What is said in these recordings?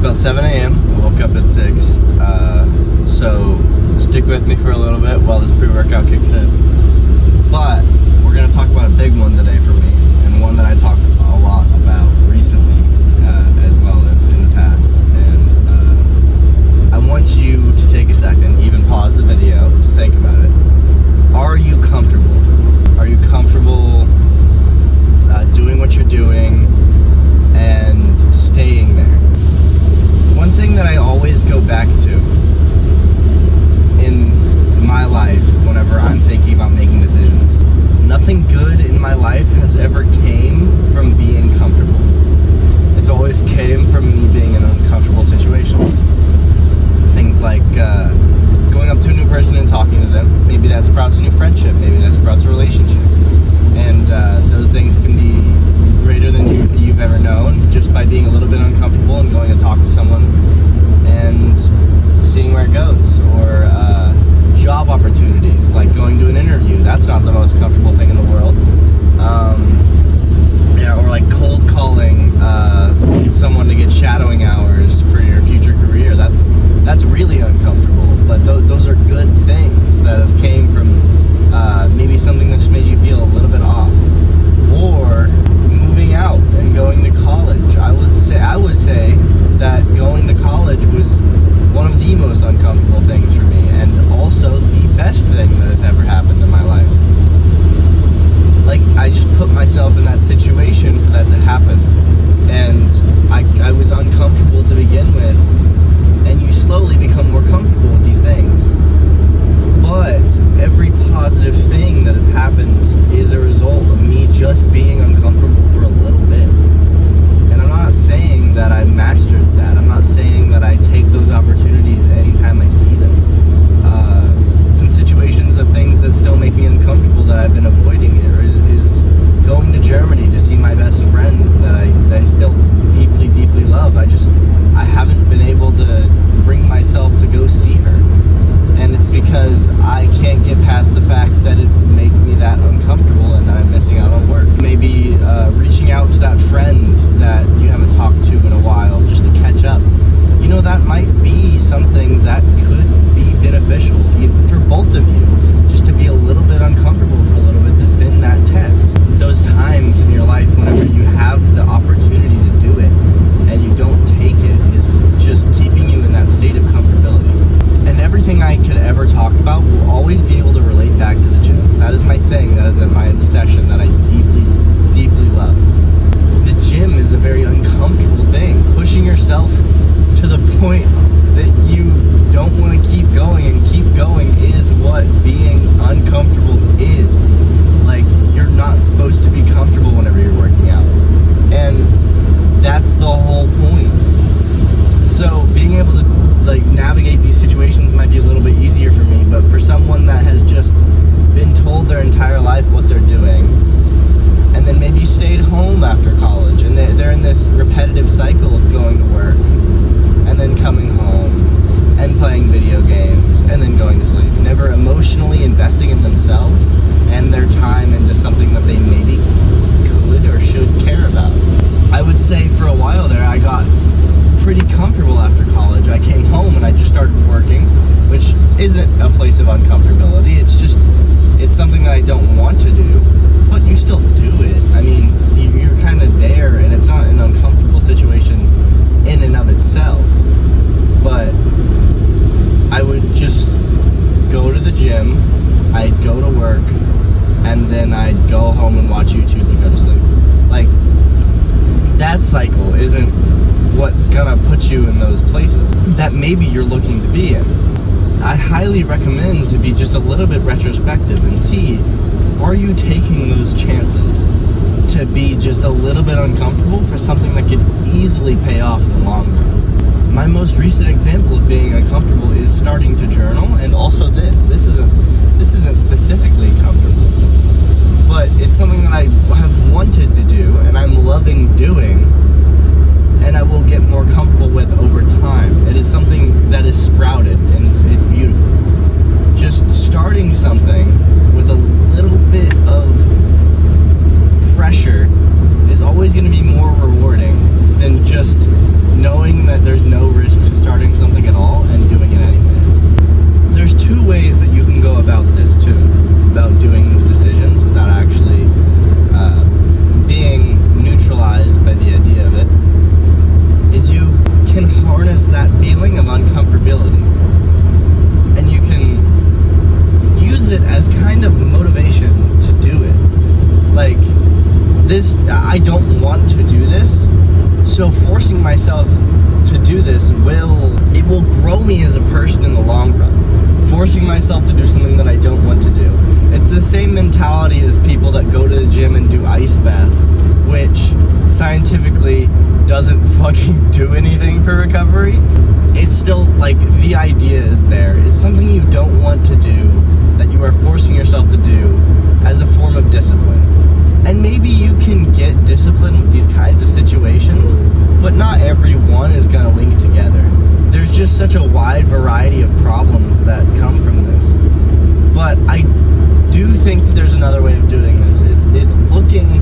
about 7 a.m. I woke up at 6. So stick with me for a little bit while this pre-workout kicks in. But we're going to talk about a big one today for me, and one that I talked a lot about recently, as well as in the past. And I want you to take a second, even pause the video, to think about it. Are you comfortable? Are you comfortable doing what you're doing and staying there? One thing that I always go back to in my life whenever I'm thinking about making decisions, nothing good in my life has ever came from being comfortable. It's always came from me being in uncomfortable situations. Things like going up to a new person and talking to them. Maybe that sprouts a new friendship. Maybe that sprouts a relationship. And those things can be greater than you've ever known just by being a little bit uncomfortable and going to talk to someone and seeing where it goes. Or job opportunities, like going to an interview. That's not the most comfortable thing in the world. Or like cold calling someone to get shadowing hours for your future career. That's really uncomfortable, but those are good things that came from maybe something that just made you feel a little bit off. Or moving out and going to college. I would say that going to college was one of the most uncomfortable things for me, and also the best thing that has ever happened in my life. Like, I just put myself in that situation for that to happen, and I was uncomfortable to begin with, and you slowly become more comfortable with these things. But every positive thing that has happened is a result of me just being uncomfortable for a little bit. And I'm not saying that I mastered that. I'm not saying that I take those opportunities anytime I see them. Some situations of things that still make me uncomfortable that I've been avoiding is going to Germany to see my best friend that I still deeply, deeply love. I haven't been able to bring myself to go see her. And it's because I can't get past the fact that it would make me that uncomfortable and that I'm missing out on work. Maybe reaching out to that friend that you haven't talked to in a while just to catch up. You know, that might be something that could be beneficial for both of you, just to be a little bit uncomfortable for a little bit, to send that text. Those times in your life whenever you have the opportunity to do it and you don't take it is just keeping you in that state of comfortability. And everything I could ever talk about will always be able to relate back to the gym. That is my thing. That is my obsession that I deeply, deeply love. The gym is a very uncomfortable thing. Pushing yourself to the point that you don't want to keep going and keep going is what being uncomfortable is. Like, you're not supposed to be comfortable whenever you're working out. And that's the whole point. So being able to navigate these situations might be a little bit easier for me, but for someone that has just been told their entire life what they're doing, and then maybe stayed home after college, and they're in this repetitive cycle of going to work, and then coming home, and playing video games, and then going to sleep, never emotionally investing in themselves and their time into something that they maybe could or should care about. I would say for a while there, I got pretty comfortable after college. I came home and I just started working, which isn't a place of uncomfortability. It's something that I don't want to do, but you still do it. I mean, you're kind of there, and it's not an uncomfortable situation in and of itself. But I would just go to the gym, I'd go to work, and then I'd go home and watch YouTube to go to sleep. Like, that cycle isn't what's gonna put you in those places that maybe you're looking to be in. I highly recommend to be just a little bit retrospective and see, are you taking those chances to be just a little bit uncomfortable for something that could easily pay off in the long run? My most recent example of being uncomfortable is starting to journal, and also this isn't specifically comfortable, but it's something that I have wanted to do and I'm loving doing, and I will get more comfortable with over time. It is something that is sprouted, and it's beautiful. Just starting something with a little bit of pressure is always going to be more rewarding than just knowing that there's no harness that feeling of uncomfortability, and you can use it as kind of motivation to do it. Like, this, I don't want to do this, so forcing myself to do this will grow me as a person in the long run. Forcing myself to do something that I don't want to do. It's the same mentality as people that go to the gym and do ice baths, which scientifically doesn't fucking do anything for recovery. It's still, like, the idea is there. It's something you don't want to do, that you are forcing yourself to do as a form of discipline. And maybe you can get discipline with these kinds of situations, but not everyone is going to link together. There's just such a wide variety of problems that come from this. But I do think that there's another way of doing this. It's looking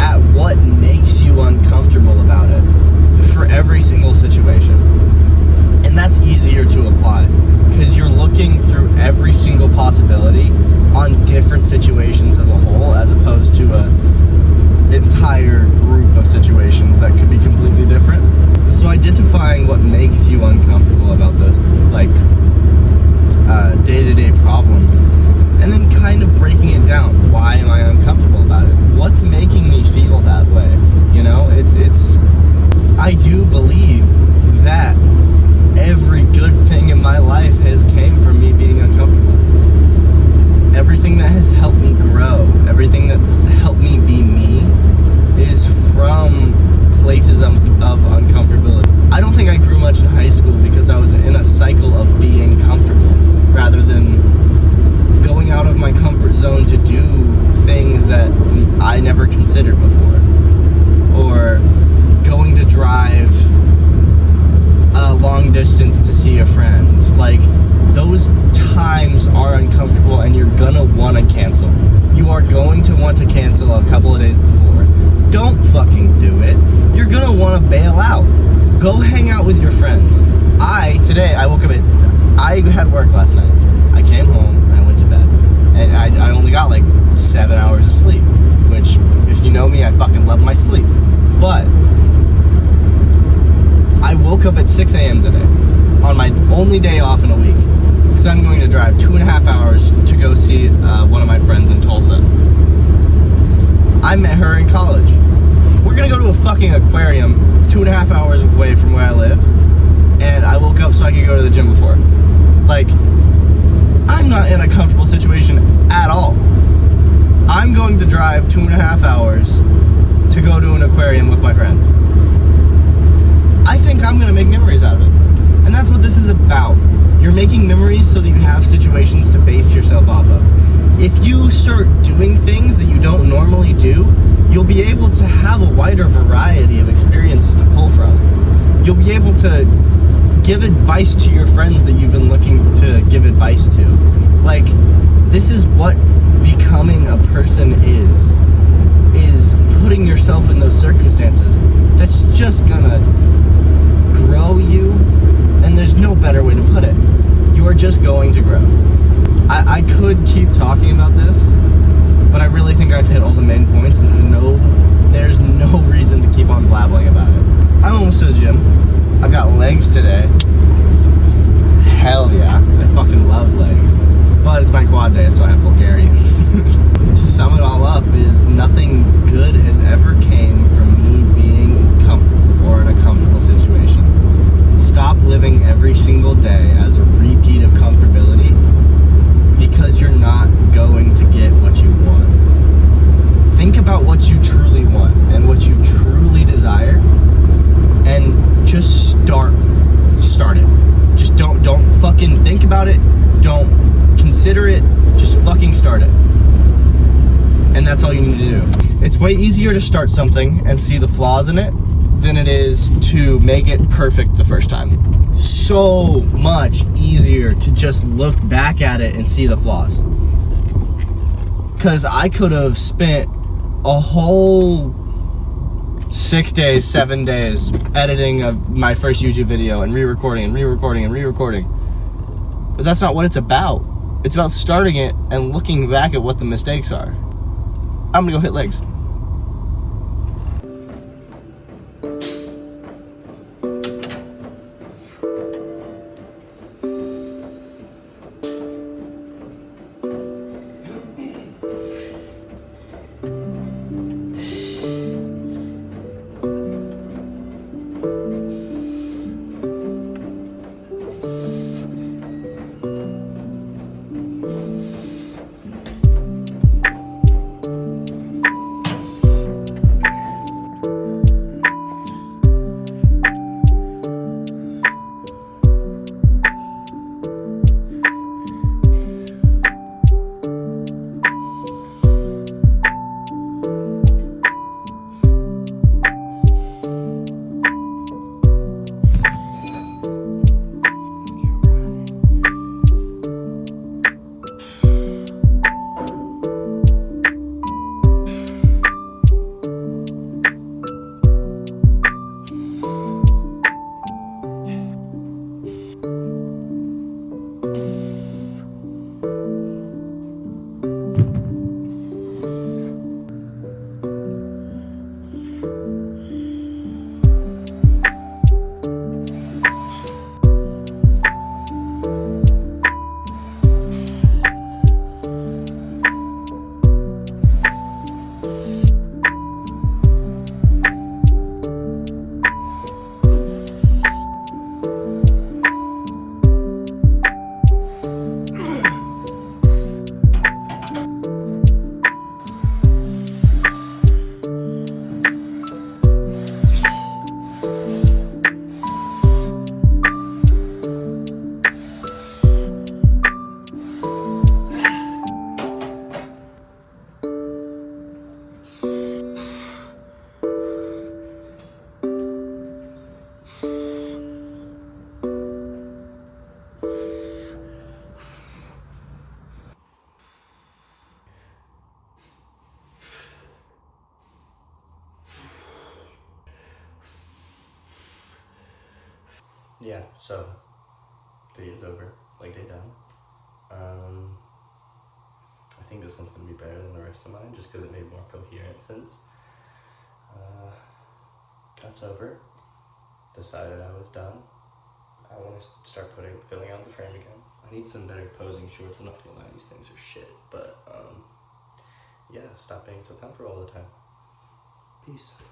at what makes you uncomfortable about it for every single situation. And that's easier to apply because you're looking through every single possibility on different situations as a whole, as opposed to an entire group of situations that could be completely different. So identifying what makes you uncomfortable about those, like, day-to-day problems, and then kind of breaking it down. Why am I uncomfortable about it? What's making me feel that way? You know, it's I do believe that every good thing in my life has came from me being uncomfortable. Everything that has helped me grow, everything that's helped me be me, is from places of uncomfortability. I don't think I grew much in high school because I was in a cycle of being comfortable rather than going out of my comfort zone to do things that I never considered before, or going to drive a long distance to see a friend. Like, those times are uncomfortable and you're gonna want to cancel. You are going to want to cancel a couple of days before. Don't fucking do it. You're gonna want to bail out. Go hang out with your friends. Today I woke up I had work last night. I came home and I went to bed. And I only got like 7 hours of sleep, which, if you know me, I fucking love my sleep. But I woke up at 6 a.m. today, on my only day off in a week, because I'm going to drive 2.5 hours to go see one of my friends in Tulsa. I met her in college. We're gonna go to a fucking aquarium 2.5 hours away from where I live, and I woke up so I could go to the gym before. Like, I'm not in a comfortable situation at all. I'm going to drive 2.5 hours to go to an aquarium with my friend. I think I'm gonna make memories out of it. And that's what this is about. You're making memories so that you have situations to base yourself off of. If you start doing things that you don't normally do, you'll be able to have a wider variety of experiences to pull from. You'll be able to give advice to your friends that you've been looking to give advice to. Like, this is what becoming a person is putting yourself in those circumstances. That's just gonna grow you, and there's no better way to put it. You are just going to grow. I could keep talking about this, but I really think I've hit all the main points, and there's no reason to keep on blabbling about it. I'm almost to the gym. I've got legs today. Hell yeah. I fucking love legs. But it's my quad day, so I have Bulgarians. To sum it all up, is nothing good has ever came from me being comfortable or in a comfortable situation. Stop living every single day as a repeat of comfortability, because you're not going to get what you want. Think about what you truly want and what you truly desire, and just start it. Just don't fucking think about it, don't consider it, just fucking start it. And that's all you need to do. It's way easier to start something and see the flaws in it than it is to make it perfect the first time. So much easier to just look back at it and see the flaws. Because I could have spent a whole 6 days, 7 days editing of my first YouTube video and re-recording. But that's not what it's about. It's about starting it and looking back at what the mistakes are. I'm gonna go hit legs. yeah, so day is over, leg day done. I think this one's gonna be better than the rest of mine just because it made more coherent sense. Cuts over, decided I was done. I want to start filling out the frame again. I need some better posing shorts. I'm not gonna lie, these things are shit, but yeah, stop being so comfortable all the time. Peace.